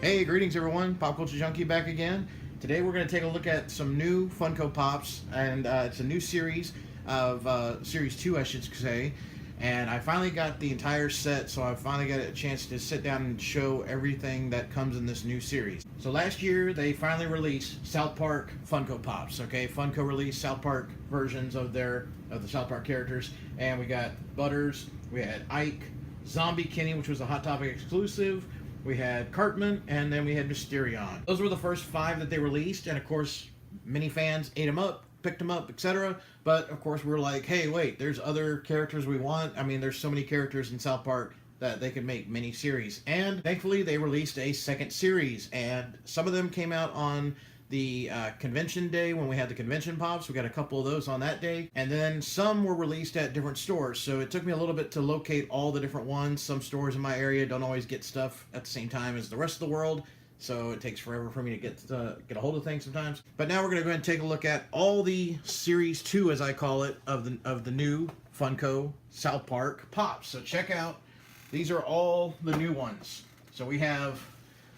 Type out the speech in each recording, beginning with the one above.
Hey, greetings everyone. Pop Culture Junkie back again. Today we're going to take a look at some new Funko Pops, and it's a new series of Series 2, I should say. And I finally got the entire set, so I finally got a chance to sit down and show everything that comes in this new series. So last year they finally released South Park Funko Pops. Okay, Funko released South Park versions of the South Park characters, and we got Butters, we had Ike, Zombie Kenny, which was a Hot Topic exclusive. We had Cartman, and then we had Mysterion. Those were the first 5 that they released, and of course, many fans ate them up, picked them up, etc. But of course, we're like, hey, wait, there's other characters we want. I mean, there's so many characters in South Park that they could make mini series. And thankfully, they released a second series, and some of them came out on the convention day when we had the convention pops. We got a couple of those on that day, and then some were released at different stores, so it took me a little bit to locate all the different ones. Some stores in my area don't always get stuff at the same time as the rest of the world, so it takes forever for me to get a hold of things sometimes. But now we're going to go ahead and take a look at all the Series 2, as I call it, of the new Funko South Park Pops. So check out, these are all the new ones. So we have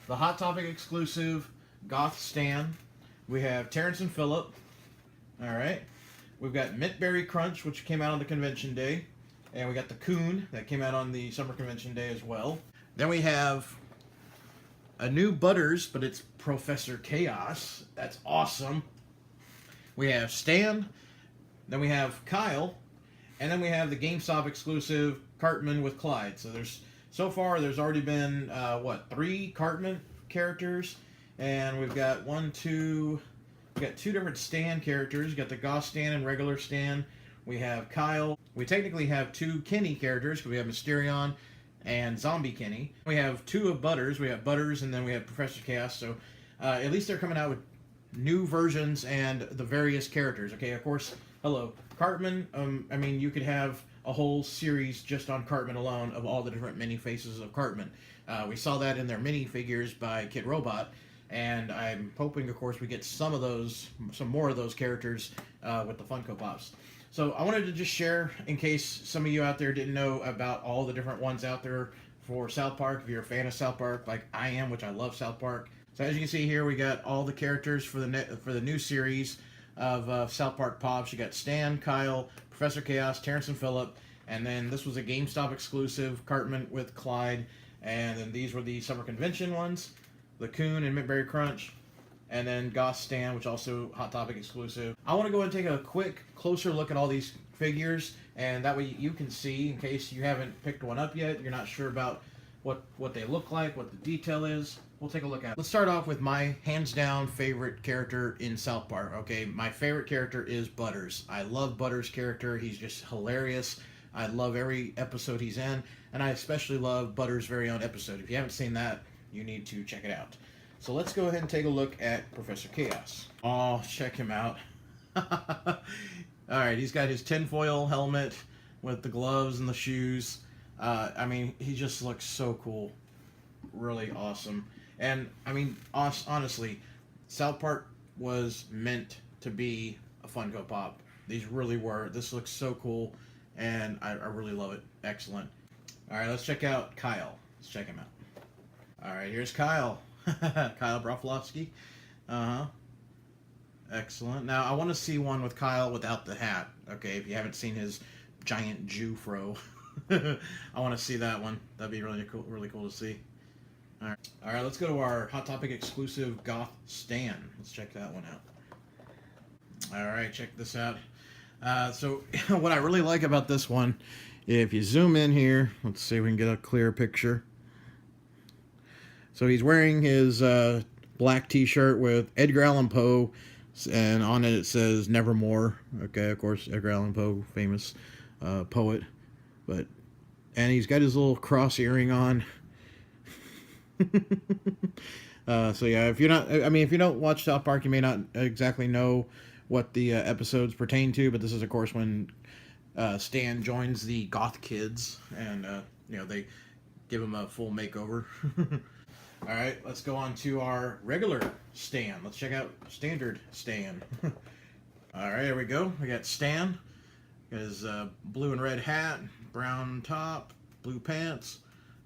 the Hot Topic exclusive Goth Stan. We have Terrance and Phillip. Alright. We've got Mint Berry Crunch, which came out on the convention day. And we got the Coon, that came out on the summer convention day as well. Then we have a new Butters, but it's Professor Chaos. That's awesome. We have Stan. Then we have Kyle. And then we have the GameStop exclusive Cartman with Clyde. So far there's already been, 3 Cartman characters. And we've got we got 2 different Stan characters. You got the Goth Stan and regular Stan. We have Kyle. We technically have 2 Kenny characters because we have Mysterion and Zombie Kenny. We have 2 of Butters. We have Butters, and then we have Professor Chaos. So at least they're coming out with new versions and the various characters. Okay, of course, hello, Cartman. I mean, you could have a whole series just on Cartman alone of all the different mini faces of Cartman. We saw that in their mini figures by Kid Robot. And I'm hoping, of course, we get some more of those characters with the Funko Pops. So I wanted to just share, in case some of you out there didn't know about all the different ones out there for South Park. If you're a fan of South Park, like I am, which I love South Park. So as you can see here, we got all the characters for the new series of South Park Pops. You got Stan, Kyle, Professor Chaos, Terrance and Phillip, and then this was a GameStop exclusive, Cartman with Clyde, and then these were the summer convention ones. The Coon and Mint Berry Crunch, and then Goth Stan, which also Hot Topic exclusive. I want to go ahead and take a quick, closer look at all these figures, and that way you can see, in case you haven't picked one up yet, you're not sure about what they look like, what the detail is. We'll take a look at it. Let's start off with my hands-down favorite character in South Park. Okay, my favorite character is Butters. I love Butters' character. He's just hilarious. I love every episode he's in, and I especially love Butters' very own episode. If you haven't seen that, you need to check it out. So let's go ahead and take a look at Professor Chaos. Oh, check him out. Alright, he's got his tinfoil helmet with the gloves and the shoes. I mean, he just looks so cool. Really awesome. And, I mean, honestly, South Park was meant to be a Funko Pop. These really were. This looks so cool, and I really love it. Excellent. Alright, let's check out Kyle. Let's check him out. Alright, here's Kyle. Kyle Broflovsky. Excellent. Now, I want to see one with Kyle without the hat. Okay, if you haven't seen his giant Jew fro. I want to see that one. That'd be really cool to see. Alright, let's go to our Hot Topic exclusive Goth Stan. Let's check that one out. Alright, check this out. So, what I really like about this one, if you zoom in here, let's see if we can get a clear picture. So he's wearing his black t-shirt with Edgar Allan Poe, and on it says Nevermore. Okay, of course, Edgar Allan Poe, famous poet. And he's got his little cross earring on. So yeah, if you don't watch South Park, you may not exactly know what the episodes pertain to, but this is, of course, when Stan joins the Goth Kids, and they give him a full makeover. Alright, let's go on to our regular Stan. Let's check out standard Stan. Alright, here we go. We got Stan. Got his blue and red hat, brown top, blue pants,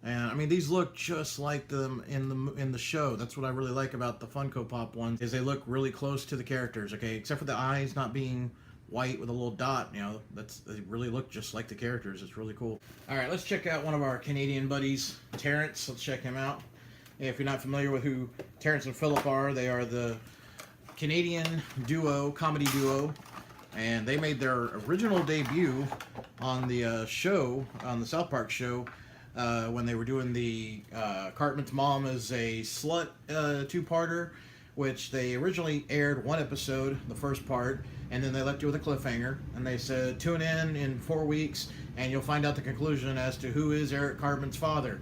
And I mean, these look just like them in the show. That's what I really like about the Funko Pop ones, is they look really close to the characters. Okay, except for the eyes not being white with a little dot. You know, they really look just like the characters. It's really cool. All right, let's check out one of our Canadian buddies, Terrance. Let's check him out. If you're not familiar with who Terrance and Phillip are, they are the Canadian comedy duo, and they made their original debut on the show, on the South Park show, when they were doing the Cartman's Mom is a Slut two-parter, which they originally aired one episode, the first part, and then they left you with a cliffhanger, and they said, tune in 4 weeks, and you'll find out the conclusion as to who is Eric Cartman's father.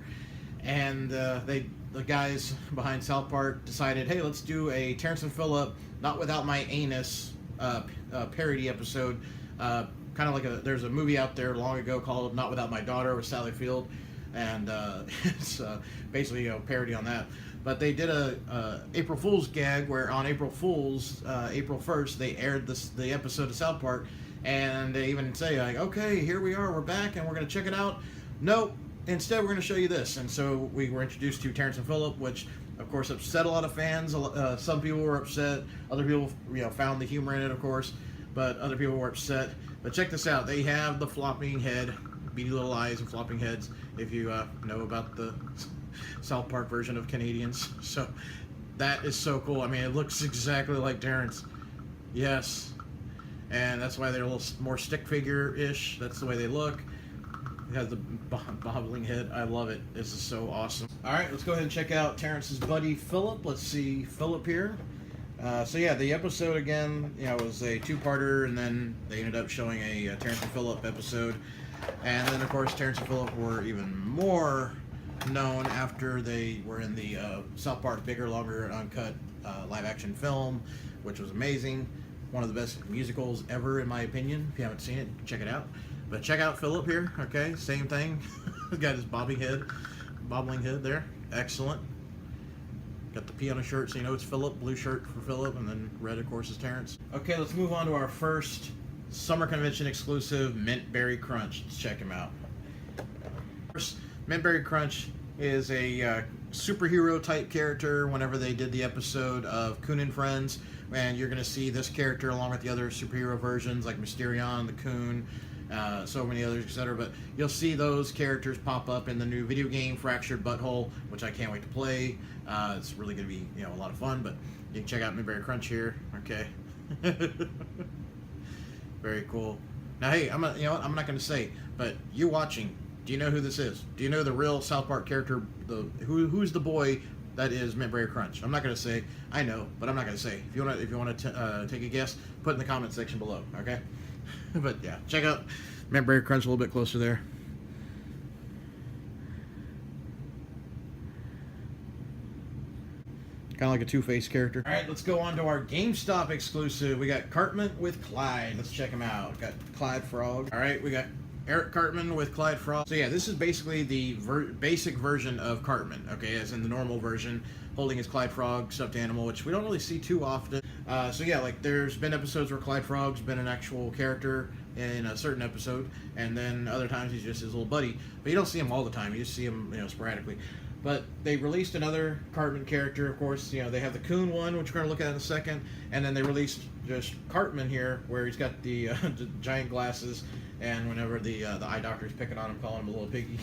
And the guys behind South Park decided, hey, let's do a Terrance and Phillip Not Without My Anus parody episode. Kind of like there's a movie out there long ago called Not Without My Daughter with Sally Field, and it's basically a parody on that. But they did a April Fool's gag where on April 1st, they aired the episode of South Park, and they even say, like, okay, here we are, we're back, and we're going to check it out. Nope. Instead, we're going to show you this. And so we were introduced to Terrance and Phillip, which, of course, upset a lot of fans. Some people were upset. Other people, found the humor in it, of course. But other people were upset. But check this out. They have the flopping head, beady little eyes and flopping heads, if you know about the South Park version of Canadians. So that is so cool. I mean, it looks exactly like Terrance. Yes. And that's why they're a little more stick figure-ish. That's the way they look. It has the bobbling head. I love it. This is so awesome. All right, let's go ahead and check out Terrance's buddy Phillip. Let's see Phillip here. So yeah, the episode again, was a two-parter, and then they ended up showing a Terrance and Phillip episode, and then of course Terrance and Phillip were even more known after they were in the South Park Bigger, Longer, and Uncut live-action film, which was amazing. One of the best musicals ever, in my opinion. If you haven't seen it, check it out. But check out Phillip here, okay? Same thing. Got his bobbling head there. Excellent. Got the P on his shirt, so you know it's Phillip. Blue shirt for Phillip, and then red, of course, is Terrance. Okay, let's move on to our first summer convention exclusive, Mint Berry Crunch. Let's check him out. First, Mint Berry Crunch is a superhero type character. Whenever they did the episode of Coon and Friends, and you're going to see this character along with the other superhero versions like Mysterion, the Coon, so many others, etc. But you'll see those characters pop up in the new video game Fractured Butthole, which I can't wait to play. It's really going to be a lot of fun. But you can check out Mint Berry Crunch here. Okay, very cool. Now, hey, I'm not going to say, but you watching, do you know who this is? Do you know the real South Park character? Who's the boy that is Mint Berry Crunch? I'm not going to say. I know, but I'm not going to say. If you want to take a guess, put in the comment section below. Okay. But yeah, check out Mint Berry Crunch a little bit closer there. Kind of like a Two-Face character. All right, let's go on to our GameStop exclusive. We got Cartman with Clyde. Let's check him out. Got Clyde Frog. All right, we got Eric Cartman with Clyde Frog. So yeah, this is basically the basic version of Cartman, okay, as in the normal version, holding his Clyde Frog stuffed animal, which we don't really see too often. So yeah, like there's been episodes where Clyde Frog's been an actual character in a certain episode, and then other times he's just his little buddy. But you don't see him all the time. You just see him, sporadically. But they released another Cartman character, of course. They have the Coon one, which we're going to look at in a second, and then they released just Cartman here, where he's got the giant glasses, and whenever the eye doctor's picking on him, calling him a little piggy.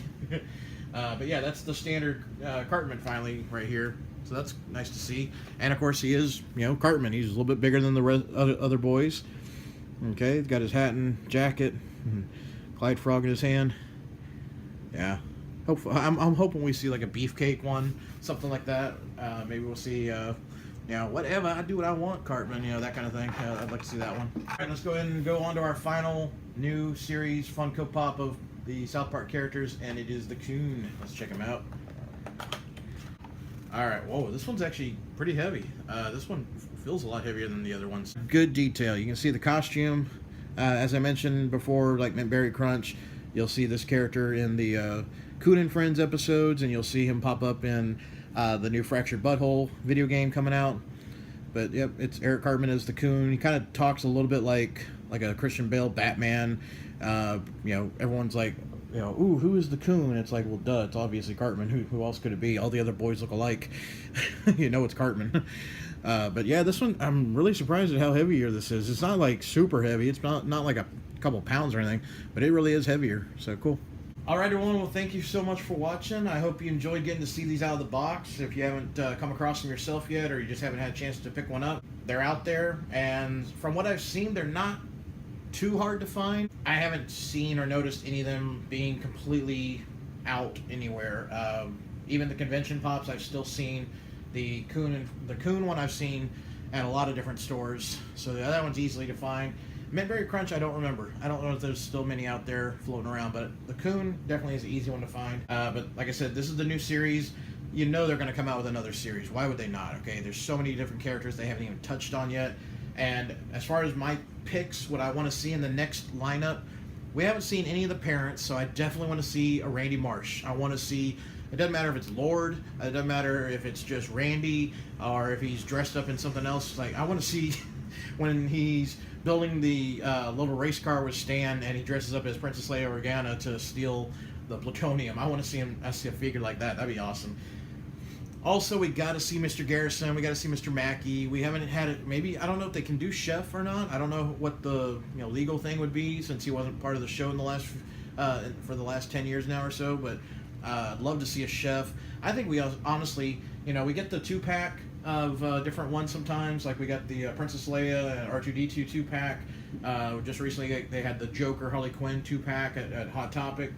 But yeah, that's the standard Cartman finally right here. So that's nice to see. And of course he is, Cartman. He's a little bit bigger than the other boys. Okay, he's got his hat and jacket, and Clyde Frog in his hand. Yeah. I'm hoping we see like a beefcake one, something like that. Maybe we'll see, whatever, I do what I want, Cartman, that kind of thing. I'd like to see that one. All right, let's go ahead and go on to our final new series, Funko Pop of the South Park characters, and it is the Coon. Let's check him out. All right, whoa, this one's actually pretty heavy. This one feels a lot heavier than the other ones. Good detail. You can see the costume. As I mentioned before, like Mint Berry Crunch, you'll see this character in the Coon and Friends episodes, and you'll see him pop up in the new Fractured Butthole video game coming out. But yep, it's Eric Cartman as the Coon. He kind of talks a little bit like a Christian Bale Batman. Everyone's like, you know, ooh, who is the Coon? And it's like, well, duh, it's obviously Cartman. Who else could it be? All the other boys look alike. You know it's Cartman. But yeah, this one, I'm really surprised at how heavier this is. It's not like super heavy. It's not like a couple pounds or anything, but it really is heavier. So cool. All right, everyone. Well, thank you so much for watching. I hope you enjoyed getting to see these out of the box. If you haven't come across them yourself yet, or you just haven't had a chance to pick one up, they're out there. And from what I've seen, they're not too hard to find. I haven't seen or noticed any of them being completely out anywhere. Even the convention pops, I've still seen the Coon one. I've seen at a lot of different stores, so that one's easily to find. Mint Crunch, I don't remember. I don't know if there's still many out there floating around, but the Coon definitely is an easy one to find. But like I said, this is the new series. You know they're going to come out with another series. Why would they not? Okay, there's so many different characters they haven't even touched on yet. And as far as my picks, what I want to see in the next lineup, we haven't seen any of the parents, so I definitely want to see a Randy Marsh. I want to see, it doesn't matter if it's Lord, it doesn't matter if it's just Randy, or if he's dressed up in something else. Like, I want to see when he's building the little race car with Stan, and he dresses up as Princess Leia Organa to steal the plutonium. I want to see him. I see a figure like that. That'd be awesome. Also, we got to see Mr. Garrison. We got to see Mr. Mackey. We haven't had it. Maybe, I don't know if they can do Chef or not. I don't know what the legal thing would be, since he wasn't part of the show in the last for the last 10 years now or so. But I'd love to see a Chef. I think we honestly, we get the 2-pack of different ones sometimes. Like we got the Princess Leia and R2-D2 2-pack. Just recently they had the Joker Harley Quinn 2-pack at Hot Topic.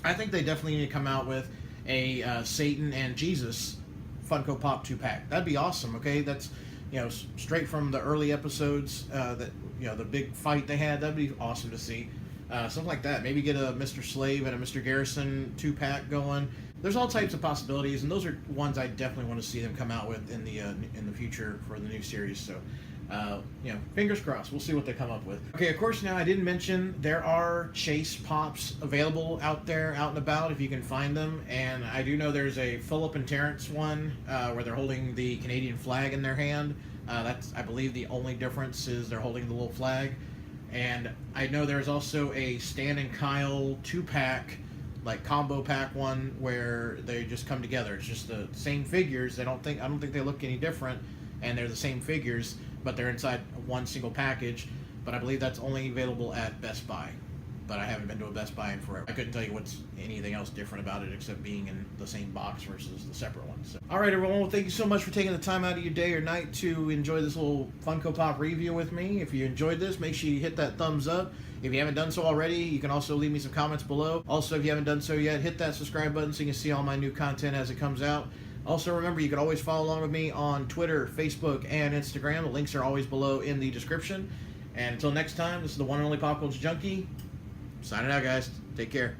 I think they definitely need to come out with a Satan and Jesus Funko Pop 2-pack. That'd be awesome. Okay, that's straight from the early episodes. That the big fight they had. That'd be awesome to see. Something like that. Maybe get a Mr. Slave and a Mr. Garrison 2-pack going. There's all types of possibilities, and those are ones I definitely want to see them come out with in the future for the new series. So, fingers crossed. We'll see what they come up with. Okay, of course, now I didn't mention there are Chase Pops available out there, out and about, if you can find them. And I do know there's a Phillip and Terrance one where they're holding the Canadian flag in their hand. That's, I believe, the only difference is they're holding the little flag. And I know there's also a Stan and Kyle 2-pack, like combo pack one, where they just come together. It's just the same figures. I don't think they look any different, and they're the same figures, but they're inside one single package. But I believe that's only available at Best Buy. But I haven't been to a Best Buy in forever. I couldn't tell you what's anything else different about it except being in the same box versus the separate ones. So. All right, everyone. Well, thank you so much for taking the time out of your day or night to enjoy this little Funko Pop review with me. If you enjoyed this, make sure you hit that thumbs up. If you haven't done so already, you can also leave me some comments below. Also, if you haven't done so yet, hit that subscribe button so you can see all my new content as it comes out. Also, remember, you can always follow along with me on Twitter, Facebook, and Instagram. The links are always below in the description. And until next time, this is the one and only Pop Culture Junkie. Signing out, guys. Take care.